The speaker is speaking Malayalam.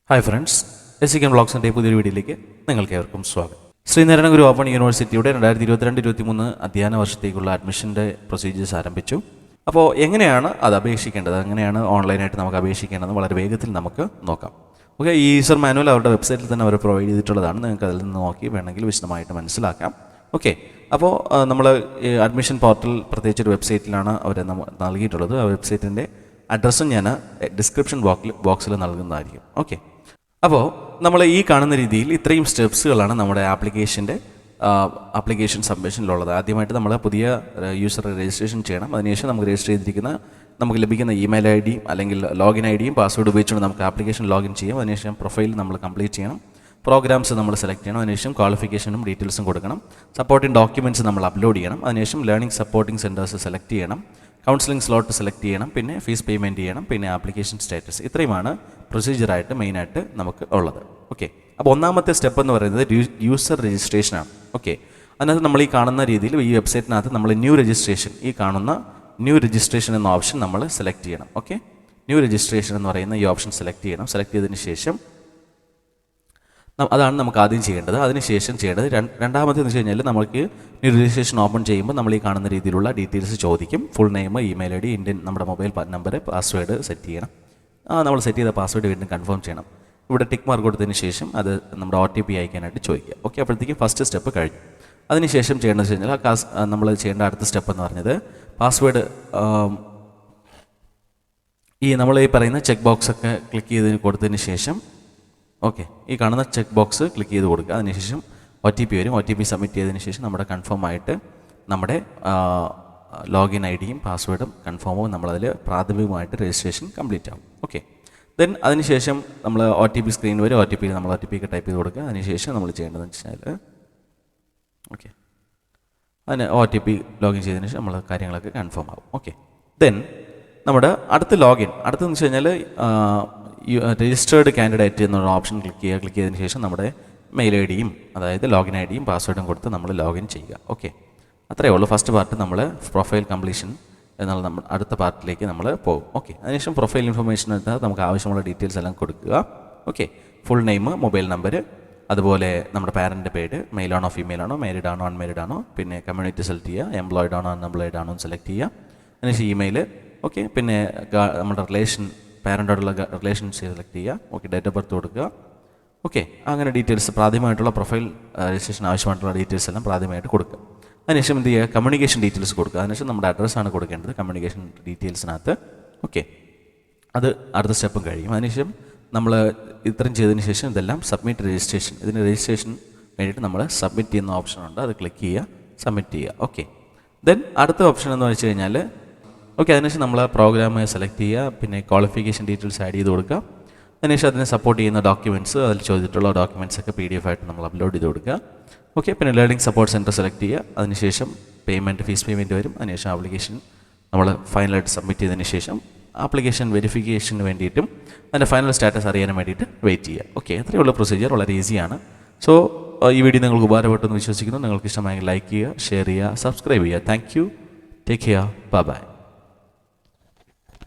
ഹായ് ഫ്രണ്ട്സ്, SNGOU വ്ളോഗ്സിൻ്റെ പുതിയൊരു വീഡിയോയിലേക്ക് നിങ്ങൾക്ക് ഏവർക്കും സ്വാഗതം. ശ്രീനാരായണ ഗുരു ഓപ്പൺ യൂണിവേഴ്സിറ്റിയുടെ 2022-2023 അധ്യയന വർഷത്തേക്കുള്ള അഡ്മിഷൻ്റെ പ്രൊസീജിയേഴ്സ് ആരംഭിച്ചു. അപ്പോൾ എങ്ങനെയാണ് അത് അപേക്ഷിക്കേണ്ടത്, എങ്ങനെയാണ് ഓൺലൈനായിട്ട് നമുക്ക് അപേക്ഷിക്കേണ്ടത് വളരെ വേഗത്തിൽ നമുക്ക് നോക്കാം. ഓക്കെ, ഈ യൂസർ മാനുവൽ അവരുടെ വെബ്സൈറ്റിൽ തന്നെ അവർ പ്രൊവൈഡ് ചെയ്തിട്ടുള്ളതാണ്. നിങ്ങൾക്ക് അതിൽ നിന്ന് നോക്കി വേണമെങ്കിൽ വിശദമായിട്ട് മനസ്സിലാക്കാം. ഓക്കെ, അപ്പോൾ നമ്മൾ അഡ്മിഷൻ പോർട്ടൽ പ്രത്യേകിച്ച് ഒരു വെബ്സൈറ്റിലാണ് അവർ നൽകിയിട്ടുള്ളത്. ആ വെബ്സൈറ്റിൻ്റെ അഡ്രസ്സും ഞാൻ ഡിസ്ക്രിപ്ഷൻ ബോക്സിൽ നൽകുന്നതായിരിക്കും. ഓക്കെ, അപ്പോൾ നമ്മൾ ഈ കാണുന്ന രീതിയിൽ ഇത്രയും സ്റ്റെപ്സുകളാണ് നമ്മുടെ ആപ്ലിക്കേഷൻ സബ്മിഷനിലുള്ളത്. ആദ്യമായിട്ട് നമ്മൾ പുതിയ യൂസർ രജിസ്ട്രേഷൻ ചെയ്യണം. അതിനുശേഷം നമുക്ക് രജിസ്റ്റർ ചെയ്തിരിക്കുന്ന നമുക്ക് ലഭിക്കുന്ന ഇമെയിൽ ഐ ഡിയും അല്ലെങ്കിൽ ലോഗിൻ ഐ ഡിയും പാസ്വേഡ് ഉപയോഗിച്ചുകൊണ്ട് നമുക്ക് ആപ്ലിക്കേഷൻ ലോഗിൻ ചെയ്യാം. അതിനുശേഷം പ്രൊഫൈൽ നമ്മൾ കംപ്ലീറ്റ് ചെയ്യണം. പ്രോഗ്രാംസ് നമ്മൾ സെലക്ട് ചെയ്യണം. അതിനുശേഷം ക്വാളിഫിക്കേഷനും ഡീറ്റെയിൽസും കൊടുക്കണം. സപ്പോർട്ടിംഗ് ഡോക്യുമെൻറ്റ്സ് നമ്മൾ അപ്ലോഡ് ചെയ്യണം. അതിനുശേഷം ലേണിംഗ് സപ്പോർട്ടിംഗ് സെൻറ്റേഴ്സ് സെലക്ട് ചെയ്യണം. കൗൺസിലിംഗ് സ്ലോട്ട് സെലക്ട് ചെയ്യണം. പിന്നെ ഫീസ് പേയ്മെൻറ്റ് ചെയ്യണം. പിന്നെ ആപ്ലിക്കേഷൻ സ്റ്റാറ്റസ്. ഇത്രയുമാണ് പ്രൊസീജിയറായിട്ട് മെയിനായിട്ട് നമുക്ക് ഉള്ളത്. ഓക്കെ, അപ്പോൾ ഒന്നാമത്തെ സ്റ്റെപ്പ് എന്ന് പറയുന്നത് യൂസർ രജിസ്ട്രേഷനാണ്. ഓക്കെ, അതിനകത്ത് നമ്മൾ ഈ കാണുന്ന രീതിയിൽ ഈ വെബ്സൈറ്റിനകത്ത് നമ്മൾ ന്യൂ രജിസ്ട്രേഷൻ, ഈ കാണുന്ന ന്യൂ രജിസ്ട്രേഷൻ എന്ന ഓപ്ഷൻ നമ്മൾ സെലക്ട് ചെയ്യണം. ഓക്കെ, ന്യൂ രജിസ്ട്രേഷൻ എന്ന് പറയുന്ന ഈ ഓപ്ഷൻ സെലക്ട് ചെയ്യണം. സെലക്ട് ചെയ്തതിന് ശേഷം അതാണ് നമുക്ക് ആദ്യം ചെയ്യേണ്ടത്. അതിനുശേഷം ചെയ്യേണ്ടത് രണ്ടാമതെന്ന് വെച്ച് കഴിഞ്ഞാൽ നമുക്ക് ന്യൂ രജിസ്ട്രേഷൻ ഓപ്പൺ ചെയ്യുമ്പോൾ നമ്മൾ ഈ കാണുന്ന രീതിയിലുള്ള ഡീറ്റെയിൽസ് ചോദിക്കും. Full name, email I D, Indian നമ്മുടെ മൊബൈൽ നമ്പർ, പാസ്വേഡ് സെറ്റ് ചെയ്യണം. നമ്മൾ സെറ്റ് ചെയ്ത പാസ്വേഡ് വീണ്ടും കൺഫേം ചെയ്യണം. ഇവിടെ ടിക്ക് മാർക്ക് കൊടുത്തതിന് ശേഷം അത് നമ്മുടെ OTP അയക്കാനായിട്ട് ചോദിക്കുക. ഓക്കെ, അപ്പോഴത്തേക്കും ഫസ്റ്റ് സ്റ്റെപ്പ് കഴിഞ്ഞു. അതിനുശേഷം ചെയ്യേണ്ടത് വെച്ച് കഴിഞ്ഞാൽ നമ്മൾ ചെയ്യേണ്ട അടുത്ത സ്റ്റെപ്പ് എന്ന് പറഞ്ഞത് പാസ്വേഡ് നമ്മൾ ഈ പറയുന്ന ചെക്ക് ബോക്സ് ഒക്കെ ക്ലിക്ക് കൊടുത്തതിന് ശേഷം ഓക്കെ, ഈ കാണുന്ന ചെക്ക് ബോക്സ് ക്ലിക്ക് ചെയ്ത് കൊടുക്കുക. അതിനുശേഷം OTP വരും. OTP സബ്മിറ്റ് ചെയ്തതിന് ശേഷം നമ്മുടെ കൺഫേം ആയിട്ട് നമ്മുടെ ലോഗിൻ ഐ ഡിയും പാസ്വേഡും കൺഫേമും നമ്മളതിൽ പ്രാഥമികമായിട്ട് രജിസ്ട്രേഷൻ കംപ്ലീറ്റ് ആവും. ഓക്കെ, ദെൻ അതിനുശേഷം നമ്മൾ OTP സ്ക്രീൻ വരും. OTP ഒക്കെ ടൈപ്പ് ചെയ്ത് കൊടുക്കുക. അതിനുശേഷം നമ്മൾ ചെയ്യേണ്ടതെന്ന് വെച്ചാൽ ഓക്കെ, അതിന് OTP ലോഗിൻ ചെയ്തതിന് ശേഷം നമ്മൾ കാര്യങ്ങളൊക്കെ കൺഫേം ആവും. ഓക്കെ, ദെൻ നമ്മുടെ അടുത്തെന്ന് വെച്ച് കഴിഞ്ഞാൽ രജിസ്റ്റേർഡ് കാൻഡിഡേറ്റ് എന്നുള്ള ഓപ്ഷൻ ക്ലിക്ക് ചെയ്തതിന് ശേഷം നമ്മുടെ മെയിൽ ഐ ഡിയും അതായത് ലോഗിൻ ഐ ഡിയും പാസ്വേഡും കൊടുത്ത് നമ്മൾ ലോഗിൻ ചെയ്യുക. ഓക്കെ, അത്രയേ ഉള്ളൂ. ഫസ്റ്റ് പാർട്ട് നമ്മൾ പ്രൊഫൈൽ കംപ്ലീഷൻ എന്നുള്ള നമ്മൾ അടുത്ത പാർട്ടിലേക്ക് നമ്മൾ പോകും. ഓക്കെ, അതിനുശേഷം പ്രൊഫൈൽ ഇൻഫർമേഷൻ എടുത്താൽ നമുക്ക് ആവശ്യമുള്ള ഡീറ്റെയിൽസ് എല്ലാം കൊടുക്കുക. Okay, full name, mobile number, അതുപോലെ നമ്മുടെ പാരൻ്റെ പേര്, മെയിലാണോ ഫീമെയിലാണോ, മാരീഡ് ആണോ അൺമാരീഡ് ആണോ, പിന്നെ കമ്മ്യൂണിറ്റി സെലക്ട് ചെയ്യുക, എംപ്ലോയിഡ് ആണോ അൺഎംപ്ലോയിഡ് ആണോ എന്ന് സെലക്ട് ചെയ്യുക. അതിനുശേഷം ഇമെയിൽ. ഓക്കെ, പിന്നെ നമ്മുടെ പാരൻ്റോടുള്ള റിലേഷൻ സെലക്ട് ചെയ്യുക. ഓക്കെ, ഡേറ്റ് ഓഫ് ബർത്ത് കൊടുക്കുക. ഓക്കെ, അങ്ങനെ ഡീറ്റെയിൽസ് പ്രാഥമികമായിട്ടുള്ള പ്രൊഫൈൽ രജിസ്ട്രേഷൻ ആവശ്യമായിട്ടുള്ള ഡീറ്റെയിൽസ് എല്ലാം പ്രാഥമികമായിട്ട് കൊടുക്കുക. അതിനുശേഷം എന്ത് ചെയ്യുക, കമ്മ്യൂണിക്കേഷൻ ഡീറ്റെയിൽസ് കൊടുക്കുക. അതിനുശേഷം നമ്മുടെ അഡ്രസ്സാണ് കൊടുക്കേണ്ടത് കമ്മ്യൂണിക്കേഷൻ ഡീറ്റെയിൽസിനകത്ത്. ഓക്കെ, അത് അടുത്ത സ്റ്റെപ്പും കഴിയും. അതിനുശേഷം നമ്മൾ ഇത്രയും ചെയ്തതിന് ശേഷം ഇതെല്ലാം സബ്മിറ്റ് രജിസ്ട്രേഷൻ. ഇതിന് രജിസ്ട്രേഷൻ വേണ്ടിയിട്ട് നമ്മൾ സബ്മിറ്റ് ചെയ്യുന്ന ഓപ്ഷനുണ്ട്. അത് ക്ലിക്ക് ചെയ്യുക, സബ്മിറ്റ് ചെയ്യുക. ഓക്കെ, ദെൻ അടുത്ത ഓപ്ഷൻ എന്ന് വെച്ച് കഴിഞ്ഞാൽ ഓക്കെ, അതിനുശേഷം നമ്മൾ പ്രോഗ്രാം സെലക്ട് ചെയ്യുക. പിന്നെ ക്വാളിഫിക്കേഷൻ ഡീറ്റെയിൽസ് ആഡ് ചെയ്ത് കൊടുക്കുക. അതിനുശേഷം അതിനെ സപ്പോർട്ട് ചെയ്യുന്ന ഡോക്യുമെൻറ്റ്സ്, അതിൽ ചോദിച്ചിട്ടുള്ള ഡോക്യുമെൻറ്റ്സ് ഒക്കെ PDF ആയിട്ട് നമ്മൾ അപ്ലോഡ് ചെയ്ത് കൊടുക്കുക. ഓക്കെ, പിന്നെ ലേണിംഗ് സപ്പോർട്ട് സെൻറ്റർ സെലക്ട് ചെയ്യുക. അതിനുശേഷം ഫീസ് പേയ്മെൻറ്റ് വരും. അതിനുശേഷം ആപ്ലിക്കേഷൻ നമ്മൾ ഫൈനലായിട്ട് സബ്മിറ്റ് ചെയ്തതിന് ശേഷം ആപ്ലിക്കേഷൻ വെരിഫിക്കേഷന് വേണ്ടിയിട്ടും അതിൻ്റെ ഫൈനൽ സ്റ്റാറ്റസ് അറിയാൻ വേണ്ടിയിട്ട് വെയിറ്റ് ചെയ്യുക. ഓക്കെ, അത്രയുള്ള പ്രൊസീജിയർ വളരെ ഈസിയാണ്. സോ ഈ വീഡിയോ നിങ്ങൾക്ക് ഉപകാരപ്പെട്ടെന്ന് വിശ്വസിക്കുന്നു. നിങ്ങൾക്ക് ഇഷ്ടമായെങ്കിൽ ലൈക്ക് ചെയ്യുക, ഷെയർ ചെയ്യുക, സബ്സ്ക്രൈബ് ചെയ്യുക. Thank you, take care, by.